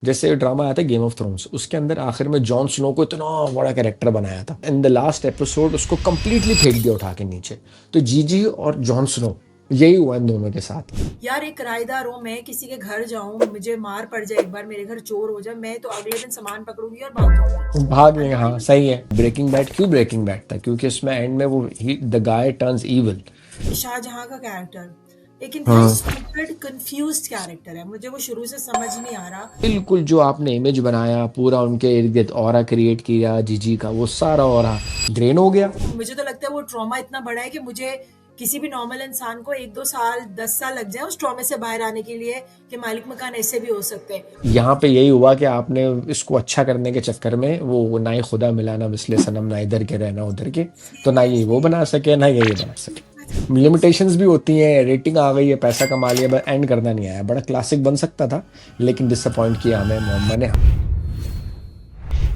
जैसे ड्रामा आया था गेम ऑफ थ्रोन्स, उसके अंदर आखिर में जॉन स्नो को इतना बड़ा कैरेक्टर बनाया था, इन द लास्ट एपिसोड उसको कंप्लीटली फेंक दिया उठा के नीचे। तो जीजी और जॉन स्नो, यही हुआ इन दोनों के साथ। यार एक किराएदार हूँ, मैं किसी के घर जाऊँ, मुझे मार पड़ जाए, एक बार मेरे घर चोर हो जाए, मैं तो अगले दिन सामान पकड़ूंगी और भाग जाऊंगी। भाग आई गए, एम नॉट हाँ इवन सही है। ब्रेकिंग बैड क्यों ब्रेकिंग बैड था? क्योंकि उसमें एंड में वो ही the guy turns evil. Shahjahan का कैरेक्टर एक इंतहाई हाँ स्टूपिड कंफ्यूज्ड कैरेक्टर है, मुझे वो शुरू से समझ नहीं आ रहा। बिल्कुल, जो आपने इमेज बनाया पूरा उनके इर्द गिर्द ऑरा क्रिएट किया जीजी का, वो सारा ऑरा ड्रेन हो गया। मुझे तो लगता है वो ट्रॉमा इतना बड़ा है कि मुझे किसी भी नॉर्मल इंसान को 1-2 साल 10 साल लग जाए उस ट्रॉमे से बाहर आने के लिए, कि मालिक मकान ऐसे भी हो सकते हैं। यहाँ पे यही हुआ कि आपने इसको अच्छा करने के चक्कर में वो ना ही खुदा मिला ना मिसले सनम, ना इधर के रहना उधर के, तो ना ये वो सीरियसली। बना सके ना ये बना सके। लिमिटेशंस भी होती हैं, रेटिंग आ गई है, पैसा कमा लिया, बस एंड करना नहीं आया। बड़ा क्लासिक बन सकता था, लेकिन डिसअपॉइंट किया हमें मोहम्मद ने।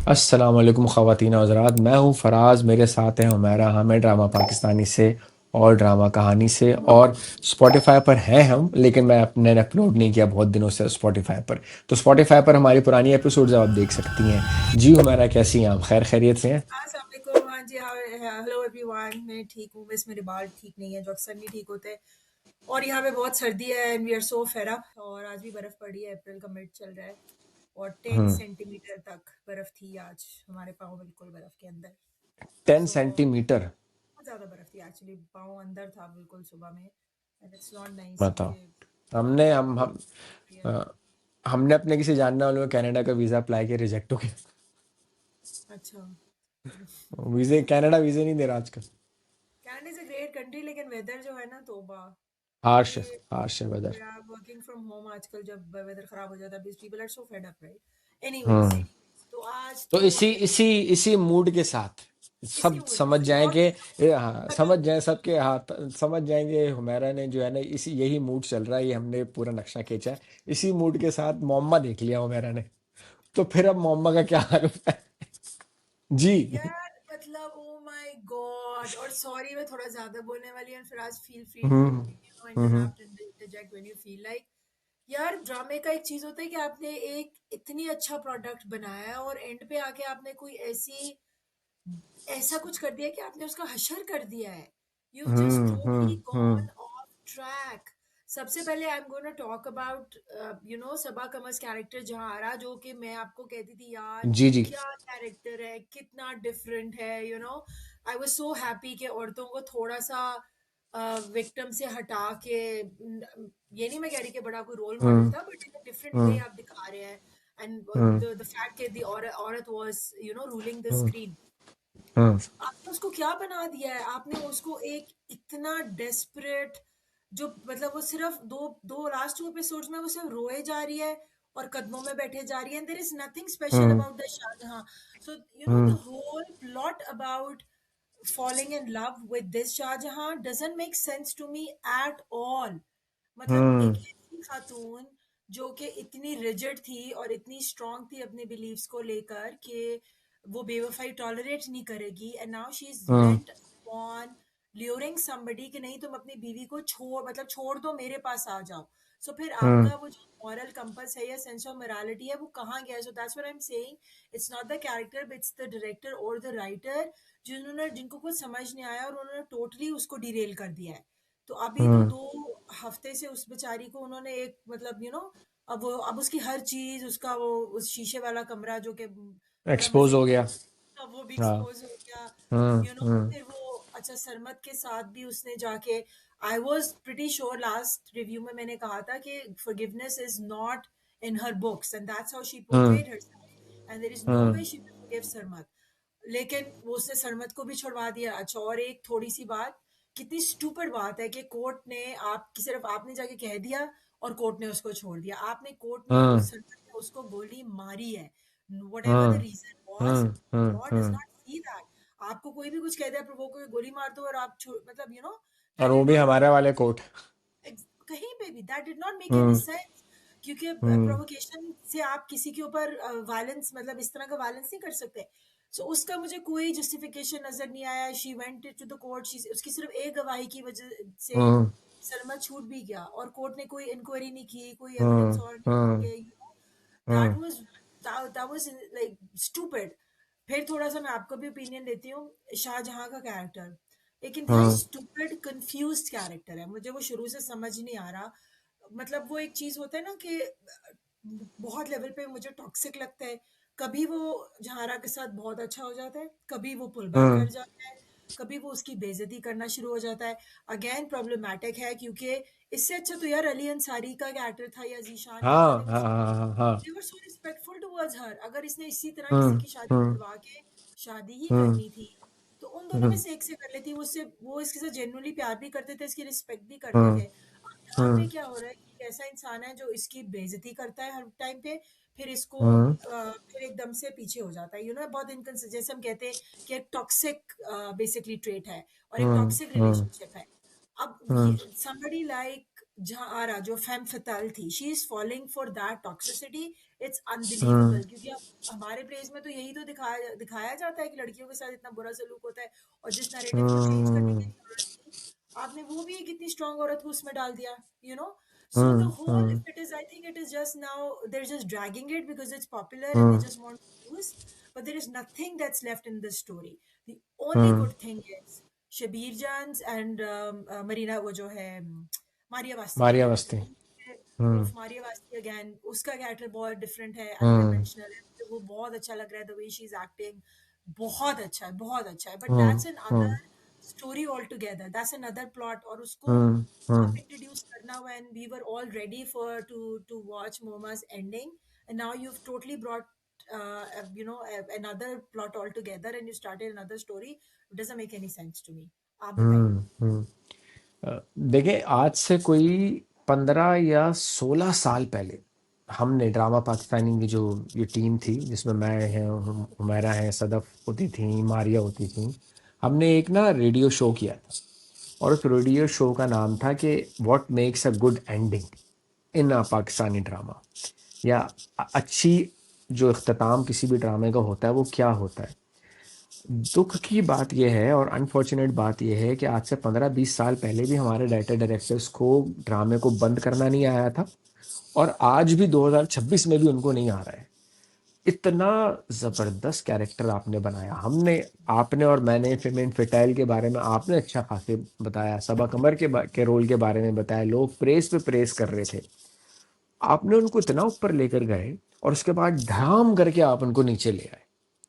अस्सलाम वालेकुम ख़वातीन और हज़रात, मैं हूँ फराज, मेरे साथ हैं हुमैरा। हमें ड्रामा पाकिस्तानी से और ड्रामा कहानी से, और स्पॉटिफाई पर हैं हम, लेकिन मैं अपने अपलोड नहीं किया बहुत दिनों से स्पॉटिफाई पर। तो स्पॉटिफाई पर हमारी पुरानी एपिसोड्स आप देख सकती हैं। जी हुमैरा, कैसी हैं आप? खैर खैरियत से हैं? अस्सलाम वालेकुम। हाँ जी, हाँ, हेलो एवरीवन। मैं ठीक हूँ, बस मेरे बाल ठीक नहीं है जो अक्सर नहीं ठीक होते। और यहाँ पे बहुत सर्दी है and we are so fed up. और आज भी बर्फ पड़ी है, अप्रैल का मिड चल रहा है और 10 सेंटीमीटर तक बर्फ थी आज। हमारे पाँव बिल्कुल बर्फ के अंदर। 10 सेंटीमीटर? बहुत ज़्यादा बर्फ थी एक्चुअली, पाँव अंदर था बिल्कुल सुबह में। एंड इट्स नॉट नाइस बताओ। क्योंकि हमने गर्मी हम हम है। अ, हमने अपने किसी जानने वाले को कनाडा का वीज़ा अप्लाई किया, रिजेक्ट हो गया। अच्छा। वीज़े, कनाडा वीज़े नहीं दे रहा आजकल। Canada is a great country, लेकिन वेदर जो है ना, तोबा। हार्श क्योंकि है, हार्श है वेदर। वर्किंग फ्रॉम होम आजकल जब वेदर खराब हो जाता है, people are so fed up, right? Anyways, hmm. तो आज तो तो इसी फिर इसी इसी मूड के साथ इसी सब मूड समझ किसी जाएं और कि के साथ हाँ, समझ खत्म। जाएं सबके हाथ, समझ जाएंगे हुमैरा ने जो है ना, इसी यही मूड चल रहा है, ये हमने पूरा नक्शा खींचा है। इसी मूड के साथ मोहम्मद देख लिया हुमैरा ने, तो फिर अब मोहम्मद का क्या हाल होता है? जी। यार मतलब ओ माय गॉड, और सॉरी मैं थोड़ा ज्यादा बोलने वाली हूँ, फिर आज feel free to hmm hmm interrupt and interject when you feel like. यार ड्रामे का एक चीज होता है कि आपने एक इतनी अच्छा प्रोडक्ट बनाया है और एंड पे आके आपने कोई ऐसी ऐसा कुछ कर दिया कि आपने उसका हशर कर दिया है। You just totally hmm. Gone off track. सबसे पहले I am gonna talk about Saba Qamar's character Zahra, जो कि मैं आपको कहती थी यार जी जी। क्या कैरेक्टर है, कितना डिफरेंट है। आई वाज सो हैप्पी कि औरतों को थोड़ा सा विक्टिम से हटा के ये नहीं मैं कह रही कि बड़ा कोई रोल मॉडल हम्म था, बट इन डिफरेंट वे हम्म आप दिखा रहे हैं। एंड हम्म द फैक्ट कि दी औरत was ruling the hmm screen. Hmm आपने उसको क्या बना दिया है? आपने उसको एक इतना डेस्परेट, जो मतलब वो सिर्फ दो दो लास्ट 2 एपिसोड्स में वो सिर्फ रोए जा रही है और कदमों में बैठे जा रही है, and there is nothing special hmm about the Shahjahan. So hmm the whole plot about falling in love with this Shahjahan doesn't make sense to me at all। मतलब हम्म एक ऐसी खातून जो कि इतनी रिजिड थी और इतनी स्ट्रांग थी अपने बिलीव्स को लेकर कि वो बेवफाई टॉलरेट नहीं करेगी, and now she is hmm bent upon luring somebody कि नहीं तुम अपनी बीवी को छोड़ दो, मेरे पास आ जाओ। सो फिर हम्म आपका वो जो मॉरल कंपस है या सेंस ऑफ मोरालिटी है वो कहाँ गया? So that's what I am saying, it's not the character but it's the director और द राइटर, जिनको कुछ समझ नहीं आया और उन्होंने टोटली उसको डिरेल कर दिया है। तो अभी तो हम्म 2 हफ्ते से उस बेचारी को उन्होंने एक मतलब अब उसकी हर चीज, उसका वो उस शीशे वाला कमरा जो कि बड़ा एक्सपोज मजे हो का, गया। अब वो भी हाँ। एक्सपोज हो गया। हम्म हम्म फिर वो अच्छा सरमत के साथ भी उसने जाके, I was pretty sure last review में मैंने कहा था कि forgiveness is not in her books and that's how she hmm portrayed herself, and there is no hmm way she will forgive Sarmat. लेकिन वो उसने सरमत को भी छुड़वा दिया। अच्छा, और एक थोड़ी सी बात, कितनी स्टूपिड बात है कि कोर्ट ने सिर्फ आपने जाके कह दिया और कोर्ट ने उसको छोड़ दिया। कोर्ट ने हम्म उस सरमत ने उसको गोली मारी है, whatever the hmm reason was. Law does hmm. Not see that. आपको कोई भी कुछ कह दे, प्रोवोक को गोली मार दो और आप मतलब और दैट वो डिड भी नॉट हमारे वाले कोर्ट। कहीं पे भी that did not make any hmm sense. क्योंकि हम्म प्रोवोकेशन से आप किसी के ऊपर वायलेंस, मतलब इस तरह का वायलेंस नहीं कर सकते। सो उसका मुझे कोई जस्टिफिकेशन नजर नहीं आया। She went to the court, उसकी सिर्फ एक गवाही की वजह से हम्म सलमा छूट भी गया और कोर्ट ने कोई इंक्वायरी नहीं की, कोई एविडेंस हम्म और नहीं हम्म मांगे। That hmm was that was like stupid. फिर थोड़ा सा मैं आपको भी ओपिनियन देती हूँ. शाहजहां का कैरेक्टर एक इंतहाई हम्म स्टूपिड कंफ्यूज्ड कैरेक्टर है. मुझे वो शुरू से समझ नहीं आ रहा. मतलब वो एक चीज होता है ना कि बहुत लेवल पे मुझे टॉक्सिक लगता है. कभी वो जहारा के साथ बहुत अच्छा हो जाता है, कभी वो पुल बैक हम्म कर जाता है, कभी वो उसकी बेइज्जती करना शुरू हो जाता है. अगेन प्रॉब्लमैटिक है क्योंकि इससे अच्छा तो यार अली अंसारी का कैरेक्टर था या जीशान का था. हाँ हाँ हाँ हाँ हाँ। दे वर सो रिस्पेक्टफुल टुवर्ड्स हर. अगर इसने इसी तरह किसी हम्म की शादी हम्म तुड़वा के शादी ही हम्म करनी थी तो उन दोनों में हम्म से एक से कर लेती. वो उससे वो इसके साथ जेन्युइनली प्यार भी करते थे, इसकी रिस्पेक्ट भी करते हम्म थे. यहाँ पे हम्म क्या हो रहा है कि एक ऐसा इंसान है जो इसकी बेइज्जती करता है हर टाइम पे, फिर इसको हम्म फिर एकदम से पीछे हो जाता है. बहुत इनकंसिस्टेंट, जैसे हम कहते हैं कि एक टॉक्सिक बेसिकली ट्रेट है और एक हम्म टॉक्सिक हम्म रिलेशनशिप है. अब हम्म somebody like जहारा जो femme fatale थी, she is falling for that toxicity. It's hmm unbelievable क्योंकि अब हमारे प्लेस में तो यही तो दिखाया दिखाया जाता है कि लड़कियों के साथ इतना बुरा सलूक होता है. और जिस नैरेटिव को चेंज करने की जरूरत थी, आपने वो भी एक इतनी स्ट्रांग औरत को उसमें डाल दिया. You know So the whole, hmm if it is, I think it is just now they're just dragging it because it's popular and they hmm just want views, but there is nothing that's left in this story. The only hmm good thing is Shabbir Jans and Marina, वो जो है मारिया वास्ती का Maria character. मस्ती। उफ, हम्म मारिया वास्ती again, उसका character बहुत different है, हम्म unconventional है. मुझे वो बहुत अच्छा लग रहा है. The way she is acting बहुत अच्छा है, बहुत अच्छा है. But hmm that's an hmm other story all together, that's another plot. और उसको हम्म आप हम्म इंट्रोड्यूस करना when we were all ready for to watch Moma's ending, and now you've totally brought another plot altogether and you started another story. It doesn't make any sense to me. आप बताइए. हम्म। देखिए, आज से कोई 15 या 16 साल पहले हमने ड्रामा पाकिस्तानी की जो ये टीम थी जिसमें मैं है, हुमैरा है, सदफ होती थी, मारिया होती थी, हमने एक ना रेडियो शो किया था। और उस रेडियो शो का नाम था कि what makes a good ending in a Pakistani drama, या अच्छी जो इख्तिताम किसी भी ड्रामे का होता है वो क्या होता है। दुख की बात यह है और अनफॉर्चुनेट बात यह है कि आज से 15-20 साल पहले भी हमारे डायरेक्टर डायरेक्टर्स को ड्रामे को बंद करना नहीं आया था, और आज भी 2026 में भी उनको नहीं आ रहा है। इतना जबरदस्त कैरेक्टर आपने बनाया, हमने, आपने और मैंने फिमेन फिटाइल के बारे में आपने अच्छा खासे बताया, सबा कमर के रोल के बारे में बताया, लोग प्रेस पे प्रेस कर रहे थे। आपने उनको इतना ऊपर लेकर गए और उसके बाद ढाम करके आप उनको नीचे ले आए।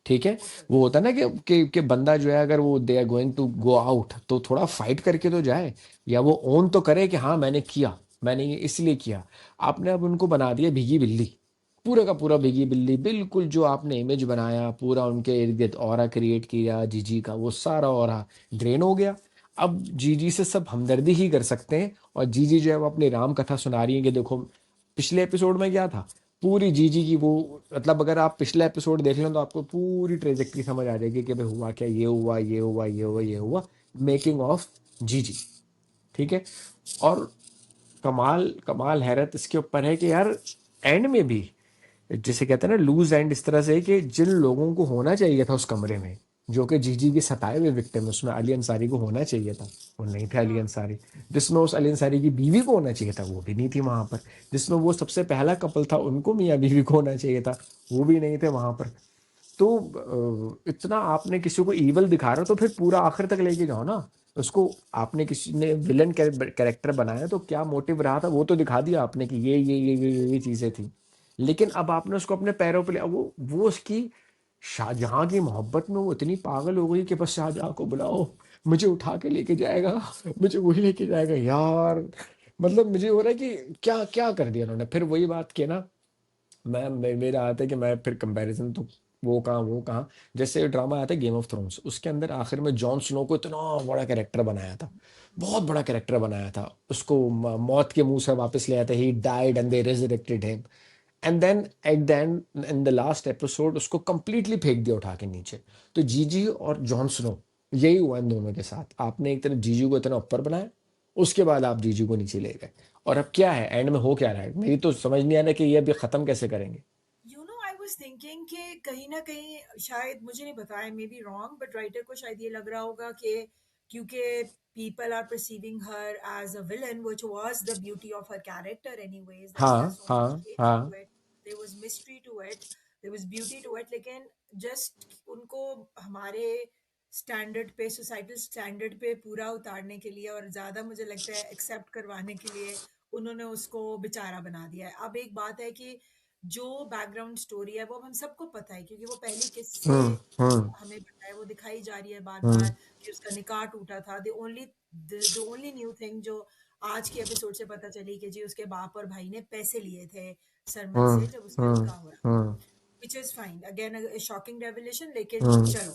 ठीक है, वो होता है ना कि बंदा जो है अगर वो they are going to go out तो थोड़ा फाइट करके तो जाए, या वो ओन तो करे कि हाँ मैंने किया, मैंने ये इसलिए किया। आपने अब उनको बना दिया भीगी बिल्ली, पूरा का पूरा भीगी बिल्ली। बिल्कुल जो आपने इमेज बनाया पूरा उनके इर्द गिर्द ऑरा क्रिएट किया जीजी का, वो सारा ऑरा ड्रेन हो गया। अब जीजी से सब हमदर्दी ही कर सकते हैं, और जीजी जो है वो अपनी राम कथा सुना रही है कि देखो पिछले एपिसोड में क्या था। पूरी जीजी की वो, मतलब अगर आप पिछला एपिसोड देख लें तो आपको पूरी ट्रेजेक्टरी समझ आ जाएगी कि भाई हुआ क्या, ये हुआ ये हुआ ये हुआ ये हुआ, मेकिंग ऑफ जीजी। ठीक है, और कमाल कमाल हैरत इसके ऊपर है कि यार एंड में भी जिसे कहते हैं ना लूज एंड, इस तरह से कि जिन लोगों को होना चाहिए था उस कमरे में, जो कि जीजी के सताए हुए विक्टिम, उसमें अली अंसारी को होना चाहिए था, वो नहीं था अली हाँ. अंसारी। जिसमें उस अली अंसारी की बीवी को होना चाहिए था वो भी नहीं थी वहां पर। जिसमें वो सबसे पहला कपल था उनको मियाँ बीवी को होना चाहिए था, वो भी नहीं थे वहां पर। तो इतना आपने किसी को इवल दिखा रहे हो तो फिर पूरा आखिर तक लेके जाओ ना उसको। आपने किसी ने विलन कैरेक्टर बनाया तो क्या मोटिव रहा था वो तो दिखा दिया आपने कि ये चीजें थी। लेकिन अब आपने उसको अपने पैरों पे वो उसकी शाहजहां की मोहब्बत में वो इतनी पागल हो गई कि बस शाहजहां को बुलाओ, मुझे उठा के लेके जाएगा, मुझे वही लेके जाएगा यार। मतलब मुझे हो रहा है कि क्या क्या कर दिया उन्होंने। फिर वही बात की ना, मेरा आता है कि मैं फिर कंपैरिजन तो वो कहाँ, जैसे ड्रामा आता है गेम ऑफ थ्रोन्स, उसके अंदर आखिर में जॉन स्नो को इतना बड़ा कैरेक्टर बनाया था, बहुत बड़ा कैरेक्टर बनाया था उसको, मौत के मुंह से वापस ले आते, he died and they resurrected him, and then at the end in the last episode उसको कंप्लीटली फेंक दिया उठा के नीचे। तो जीजी और जॉन स्नो, यही हुआ इन दोनों के साथ। आपने एक तरफ जीजी को इतना ऊपर बनाया, उसके बाद आप जीजी को नीचे ले गए, और अब क्या है एंड में हो क्या रहा है, मेरी तो समझ नहीं आ रहा कि ये अभी खत्म कैसे करेंगे। आई वाज थिंकिंग कि कहीं ना कहीं, शायद मुझे नहीं पता, I may be wrong, but writer को शायद ये लग रहा होगा कि क्योंकि people are perceiving her as a villain, which was the beauty of her character anyways, that she हाँ has so much हाँ stake हाँ into it. There was mystery to it, there was beauty to it, लेकिन just उनको हमारे standard पे, societal standard पे पूरा उतारने के लिए और ज़्यादा मुझे लगता है एक्सेप्ट करवाने के लिए उन्होंने उसको बेचारा बना दिया है। अब एक बात है कि जो बैकग्राउंड स्टोरी है वो हम सबको पता है, क्योंकि वो पहली किससे हम्म हम्म हमें पता है, वो दिखाई जा रही है बार हम्म बार कि उसका निकाह टूटा था। द ओनली न्यू थिंग जो आज के एपिसोड से पता चली कि जी उसके बाप और भाई ने पैसे लिए थे सरमद हम्म से जब उसका हम्म निकाह हो रहा था, hmm which is fine, again shocking revelation, लेकिन हम्म चलो।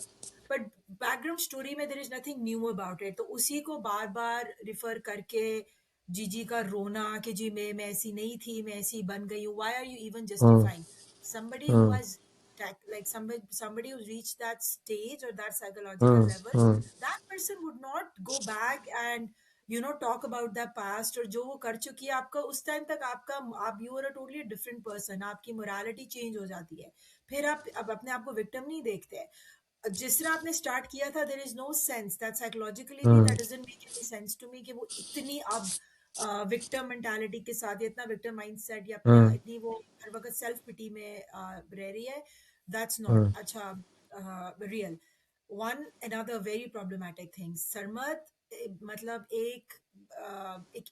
बट बैकग्राउंड स्टोरी में there is nothing new about it, तो उसी को बार बार रिफर करके जीजी का रोना कि जी मैं ऐसी नहीं थी, मैं ऐसी बन गई हूँ, why are you even hmm justifying somebody who hmm has somebody who's reached that stage or that psychological hmm level, hmm that person would not go back and talk about the past, और जो वो कर चुकी है आपका उस time तक, आपका आप you are a totally different person, आपकी मोरालिटी चेंज हो जाती है। फिर आप अब अपने आप को विक्टिम नहीं देखते हैं। जिस तरह आपने स्टार्ट किया था, there is no sense that psychologically भी, hmm that doesn't make any sense to me कि वो इतनी अब विक्टिम मेंटालिटी के साथ, या इतना विक्टिम माइंडसेट, या अपने हम्म इतनी वो हर वक्त सेल्फ पिटी में रह रही है। दैट्स नॉट हम्म अच्छा real. One another very problematic thing, सरमत मतलब एक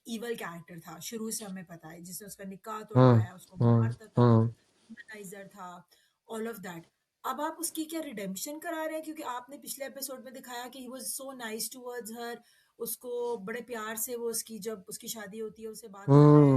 इवल कैरेक्टर था शुरू से, हमें पता है, जिसने उसका निकाह हम्म तोड़वाया, उसको हम्म मारता था, हम्म ह्यूमनाइजर था, ऑल ऑफ दैट। अब आप उसकी क्या रिडेम्पशन करा रहे हैं? क्योंकि आपने पिछले एपिसोड में दिखाया कि he was so nice towards हर, उसको बड़े प्यार से वो उसकी, जब उसकी शादी होती है उससे बात कर रहा है,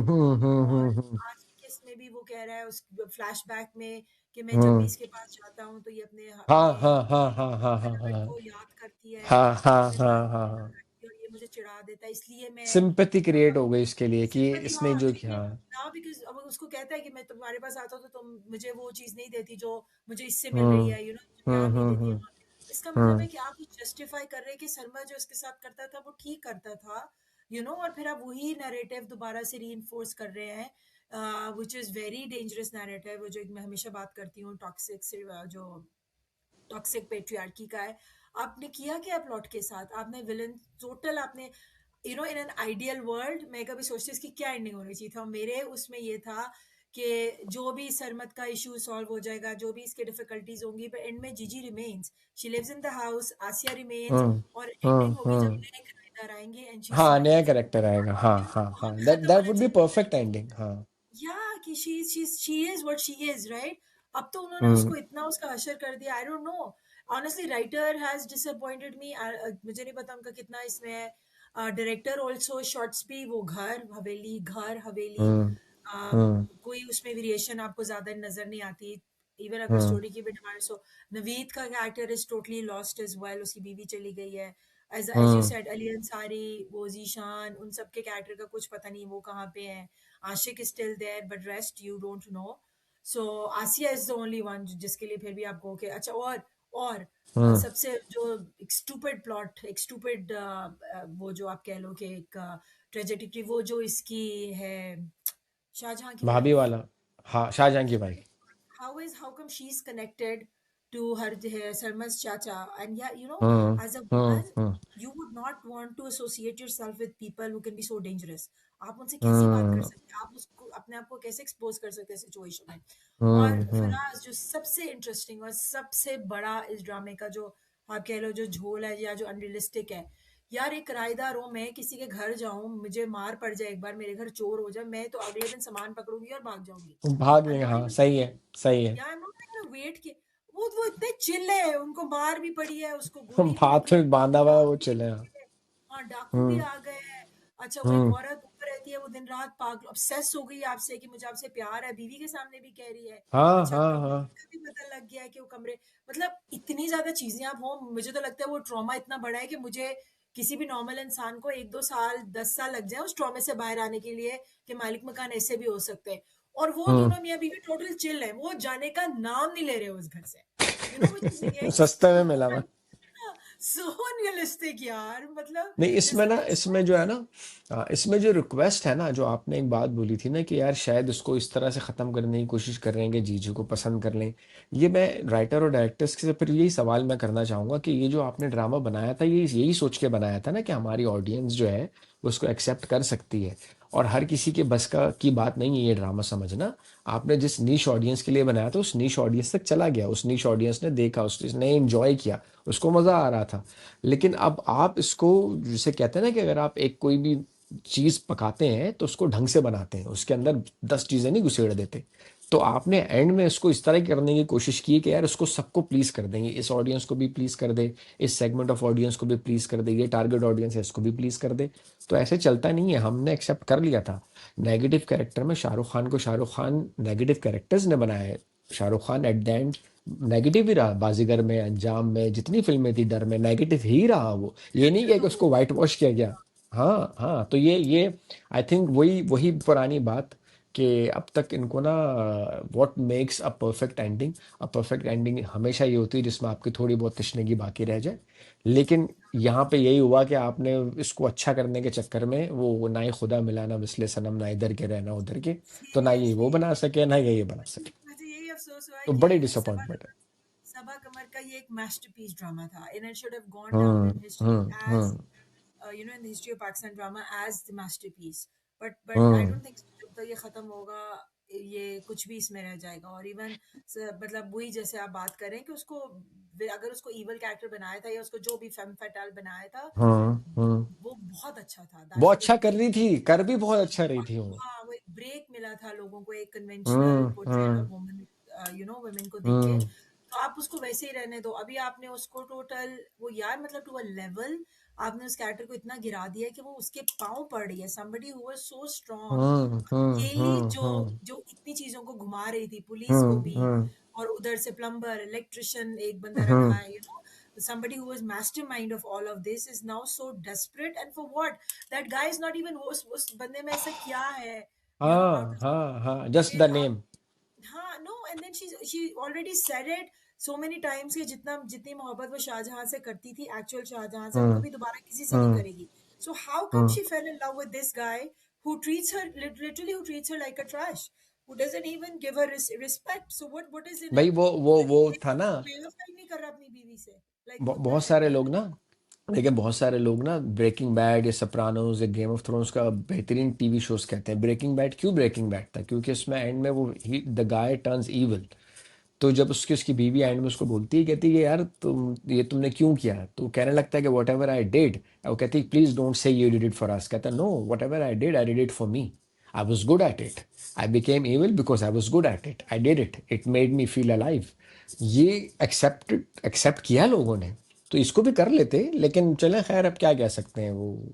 और आज की किस में भी वो कह रहा है उस फ्लैशबैक में कि मैं जब भी हम्म इसके पास जाता हूँ तो ये अपने हाँ अपने हाँ हाँ हाँ हाँ हाँ बेनिफिट हाँ को याद करती है, हाँ हाँ अपने हाँ भाई हाँ की याद हाँ रखती है, और ये मुझे चिढ़ा देता है, इसलिए मैं सिंपैथी क्रिएट हो गई इसके लिए कि सिंपैथी, इसने हाँ, जो क्योंकि किया। ना, बिकॉज़ अब उसको कहता है कि मैं तुम्हारे पास आता हूँ तो तुम मुझे वो चीज़ नहीं देती जो मुझे इससे मिल रही हम्म है, मुझे प्यार नहीं देती है। हम्म इसका मतलब है हम्म कि आप ये जस्टिफाई कर रहे हैं कि शर्मा जो इसके साथ करता था वो ठीक करता था, और फिर आप वही नैरेटिव दोबारा से रीइंफोर्स कर रहे हैं, which is very dangerous narrative, जो मैं हमेशा बात करती हूँ टॉक्सिक से, जो टॉक्सिक पेट्रियार्की का है। आपने किया क्या प्लॉट के साथ? आपने विलन टोटल, आपने इन एन आइडियल वर्ल्ड मैं कभी सोचती इसकी क्या एंडिंग होनी चाहिए था, मेरे उसमें ये था कि जो भी सरमत का इशू सॉल्व हो जाएगा, जो भी इसके डिफिकल्टीज होंगी, पर एंड में Jiji remains, she lives in the house, Aasiya remains, hmm और एंडिंग होगी जब हम्म नए किराएदार आएंगे एंड शी हाँ नया स्माइल्स। कैरेक्टर आएगा, हाँ हाँ हाँ, वहां पे दैट खत्म दैट होना वुड बी चाहिए था परफेक्ट एंडिंग, हाँ। या कि she is what she is, right? अब तो उन्होंने हम्म उसको इतना उसका हशर कर दिया, I don't know, honestly writer has disappointed मी, मुझे नहीं पता उनका कितना इसमें है, डायरेक्टर ऑल्सो, शॉर्ट्स भी वो घर हवेली, हम्म uh, हम्म कोई उसमें वेरिएशन आपको ज्यादा नजर नहीं आती, इवन अगर हम्म स्टोरी की भी डिमांड, सो नवीद का character is totally lost as well, उसकी बीवी चली गई है, as you hmm said, Ali Ansari, वो जीशान, उन सब के कैरेक्टर का कुछ पता नहीं वो कहाँ पे हैं, आशिक is still there but rest you don't know, so Asia is the only one जिसके लिए फिर भी आप कहो कि अच्छा, और हम्म सबसे जो एक स्टूपिड प्लॉट, एक स्टूपिड वो जो आप कह लो कि एक ट्रेजेडी, वो जो इसकी है, शाहजहां की भाभी वाइफ, वाला, हाँ शाहजहां की भाई। how come she's connected to her Sarma's chacha, and yeah, hmm as a hmm woman hmm you would not want to associate yourself with people who can be so dangerous। आप उनसे कैसी बात कर हम्म सकते हैं, आप उसको अपने आप को कैसे एक्सपोज कर सकते हैं सिचुएशन में। और हम्म फराज जो सबसे इंटरेस्टिंग और सबसे बड़ा इस ड्रामे का, जो आप कह लो जो झोल है या जो अनरियलिस्टिक है, यार एक किराएदार हूँ, मैं किसी के घर जाऊं, मुझे मार पड़ जाए, एक बार मेरे घर चोर हो जाए, मैं तो अगले दिन सामान पकड़ूंगी और भाग जाऊंगी। भाग आई एम लेंगे, नॉट हाँ इवन सही है, सही है। या I am not gonna wait कि वो इतने चिल है, उनको मार भी पड़ी है, उसको गोली भी हाथ लगी है, में बांधा हुआ है, वो डाकू भी चले, हाँ। पकड़े हैं, हाँ डाकू भी हम्म आ गए हैं। अच्छा, वो एक हम्म औरत ऊपर रहती है, वो दिन रात पागल obsess हो गई है आपसे कि मुझे आपसे प्यार है, बीवी के सामने भी कह रही है। हाँ अच्छा, हाँ हाँ। कमरे का भी पता लग गया है कि वो कमरे, मतलब इतनी ज्यादा चीजें आप हो, मुझे तो लगता है वो ट्रॉमा इतना बड़ा है कि मुझे किसी भी नॉर्मल इंसान को 1-2 साल 10 साल लग जाए उस ट्रॉमे से बाहर आने के लिए, कि मालिक मकान ऐसे भी हो सकते हैं। और वो हम्म दोनों मियाँ बीवी टोटल चिल है, वो जाने का नाम नहीं ले रहे उस घर से, व्हिच इज अगेन सस्ते में मिला हुआ। सो अनरियलिस्टिक यार, मतलब नहीं इसमें जैसे ना, वो इसमें जो है ना, इसमें जो रिक्वेस्ट है ना, जो आपने एक बात बोली थी ना कि यार शायद इसको इस तरह से ख़त्म करने की कोशिश कर रहे हैं कि जीजू को पसंद कर लें। ये मैं राइटर और डायरेक्टर्स से फिर यही सवाल मैं करना चाहूँगा कि ये जो आपने ड्रामा बनाया था, ये यही सोच के बनाया था ना कि हमारी ऑडियंस जो है वो उसको एक्सेप्ट कर सकती है। और हर किसी के बस का की बात नहीं है ये ड्रामा समझना। आपने जिस नीश ऑडियंस के लिए बनाया था उस नीश ऑडियंस तक चला गया, उस नीश ऑडियंस ने देखा, उसने एंजॉय किया, उसको मजा आ रहा था। लेकिन अब आप इसको, जिसे कहते हैं ना कि अगर आप एक कोई भी चीज पकाते हैं तो उसको ढंग से बनाते हैं, उसके अंदर 10 चीजें नहीं घुसेड़ देते। तो आपने एंड में इसको इस तरह करने की कोशिश की कि यार उसको सबको प्लीज कर देंगे, इस ऑडियंस को भी प्लीज कर दे, इस सेगमेंट ऑफ ऑडियंस को भी प्लीज कर दे, ये टारगेट ऑडियंस है इसको भी प्लीज कर दे। तो ऐसे चलता नहीं है, हमने एक्सेप्ट कर लिया था। नेगेटिव कैरेक्टर में शाहरुख खान को शाहरुख खान नेगेटिव कैरेक्टर्स ने बनाया है। Shahrukh Khan at the end negative ही रहा, बाजीगर में, अंजाम में, जितनी फिल्में थी, डर में, नेगेटिव ही रहा वो, ये नहीं है कि उसको वाइट वॉश किया गया। हाँ हाँ, तो ये आई थिंक वही वही पुरानी बात कि अब तक इनको ना, what makes a perfect ending हमेशा ये होती है जिसमें आपकी थोड़ी बहुत तशनगी बाकी रह जाए। लेकिन यहाँ पे यही हुआ कि आपने इसको अच्छा करने के चक्कर में वो ना ही खुदा मिला ना मिसले सनम, ना इधर के रहना उधर के, तो ना ये वो सीरियसली बना सके ना ये बना सके। मुझे यही अफसोस हुआ है तो कि बड़ी सबा डिसअपॉइंटमेंट है। सबा कमर का ये एक मास्टरपीस ड्रामा था and it should have gone down hmm in history hmm as hmm in the history of Pakistan drama as the masterpiece. But I hmm don't think जब तक ये खत्म होगा ये कुछ भी इसमें रह जाएगा। और इवन मतलब वही जैसे आप बात करें कि उसको अगर उसको इवल कैरेक्टर बनाया था या उसको जो भी फेम फैटाल बनाया था हम्म। वो बहुत अच्छा था। दैट वो शुड अच्छा हैव कर गिवन, रही थी, कर भी बहुत अच्छा रही थी वो। हाँ वो एक ब्रेक मिला था लोगों को एक conventional portrayal of hmm woman, women को देके। हम्म तो आप उसको वैसे ही रहने दो। अभी आपने उसको टोटल वो यार मतलब टू अ लेवल आपने उस कैरेक्टर को इतना गिरा दिया है कि वो उसके पाँव पड़ रही है। Somebody who was so strong अकेली जो हम्म जो इतनी चीजों को घुमा रही थी, पुलिस को भी, हम्म और उधर से प्लम्बर इलेक्ट्रिशियन एक बंदा रखा हम्म। है, somebody who was mastermind of all of this is now so desperate, and for what? That guy is not even उस बंदे में ऐसा क्या है, how हाँ to say, हाँ हाँ, जस्ट द फिर आप, नेम। हाँ no, and then she already said it so many times कि जितनी मोहब्बत वो शाहजहां से करती थी, एक्चुअल शाहजहां से, वो हम्म कभी दोबारा किसी से नहीं हम्म करेगी। So how come hmm. she fell in love with this guy who treats her literally, who treats her like a trash, who doesn't even give her respect? So what is in भाई it? वो था ना, वो बेवफाई नहीं कर रहा अपनी बीवी से, like कुत्ता बहुत है सारे वो। लोग ना, लेकिन बहुत सारे लोग ना ब्रेकिंग बैड या सोpranos या गेम ऑफ थ्रोन्स का बेहतरीन टीवी शोज कहते हैं। ब्रेकिंग बैड क्यों ब्रेकिंग बैड था? क्योंकि उसमें एंड में वो द गाय टर्न्स इविल। तो जब उसकी बीवी एंड में उसको बोलती है, कहती है यार तुमने क्यों किया? तो कहने लगता है कि वट एवर आई डिड, वो कहती है please don't say you did it for us. कहता है no, whatever I did it for me. I was good at it, I became evil because I was good at it, I did it, it made me feel alive. ये accept किया लोगों ने, तो इसको भी कर लेते। लेकिन चलें खैर, अब क्या कह सकते हैं, वो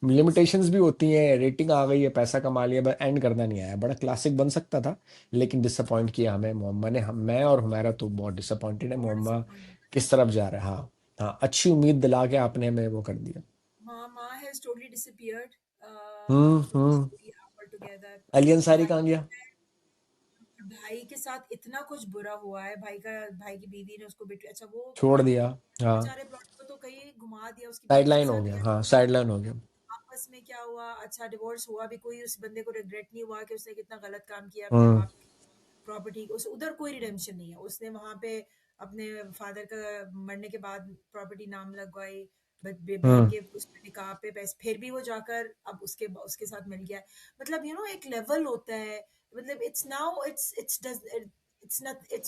लिमिटेशंस भी होती हैं। रेटिंग आ गई है, पैसा कमा लिया, बस एंड करना नहीं आया। बड़ा क्लासिक बन सकता था, लेकिन डिसअपॉइंट किया हमें मोहम्मा ने। मैं और हमारा तो बहुत डिसअपॉइंटेड है। बहुत मोहम्मा डिसअपॉइंटेड। किस तरफ जा रहा है? हाँ हाँ, अच्छी उम्मीद दिला के आपने हमें वो कर दिया। Ma has totally disappeared from the hmm. story altogether. Ali Ansari भाई कहाँ गया? भाई के साथ इतना कुछ बुरा हुआ है। भाई की बीवी ने उसको बेटे, अच्छा वो छोड़ प्लॉट दिया। हाँ, बेचारे प्लॉट को तो कहीं घुमा दिया, उसकी बीवी के साइडलाइन हो साथ गया, यार हाँ साइडलाइन हो गया। आपस में क्या हुआ। अच्छा डिवोर्स हुआ भी, कोई उस बंदे को रिग्रेट नहीं हुआ कि उसने कितना गलत काम किया अपने हम्म बाप की प्रॉपर्टी। उस उधर कोई रिडेम्पशन नहीं है। उसने वहां पे अपने फादर का मरने के बाद प्रॉपर्टी नाम लगवाई, बहन हम्म के उसमें निकाह पे पैसे, फिर भी वो जाकर अब उसके उसके साथ मिल गया है। मतलब एक लेवल होता है। मतलब it's now it's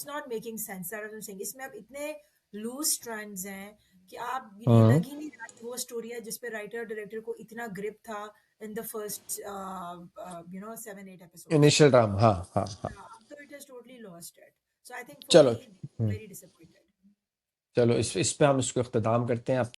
not making sense, that I am saying. इसमें अब इतने लूज स्ट्रैंड्स हैं कि आप ये हम्म। लग ही नहीं रहा कि वो स्टोरी है जिसपे राइटर डायरेक्टर को इतना ग्रिप था इन द फर्स्ट 7-8 एपिसोड्स में। इनिशियल ड्रामा, हाँ हाँ हाँ। हाँ, अब तो it has totally lost it. So I think for चलो। Me hmm. Very disappointed. चलो, इस पे हम इसको इख्तिताम करते हैं।